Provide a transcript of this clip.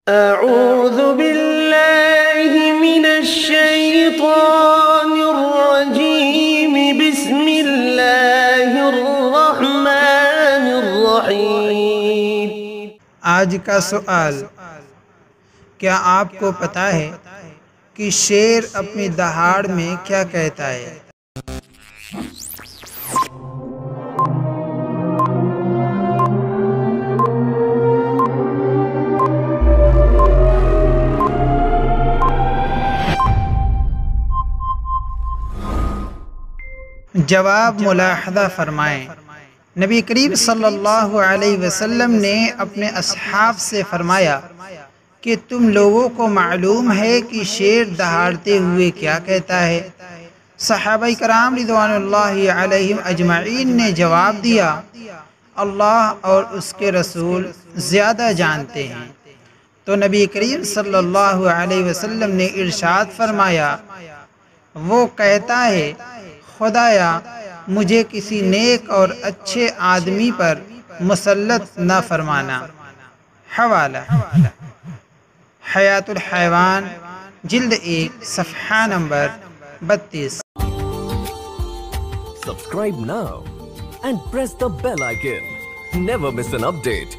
أعوذ بالله من الشيطان الرجيم بسم الله الرحمن الرحيم۔ آج کا سوال، کیا آپ کو پتہ ہے کہ شیر اپنی دہاڑ میں کیا کہتا ہے؟ جواب ملاحظہ فرمائیں۔ نبی کریم صلی اللہ علیہ وسلم نے اپنے اصحاب سے فرمایا کہ تم لوگوں کو معلوم ہے کہ شیر دہاڑتے ہوئے کیا کہتا ہے؟ صحابہ کرام رضوان اللہ علیہم اجمعین نے جواب دیا، اللہ اور اس کے رسول زیادہ جانتے ہیں۔ تو نبی کریم صلی اللہ علیہ وسلم نے ارشاد فرمایا، وہ کہتا ہے، خدایا مجھے کسی نیک اور اچھے آدمی پر مسلط نہ فرمانا۔ حوالہ حیات الحیوان جلد 1 صفحہ number 32۔ Subscribe now and press the bell icon. Never miss an update.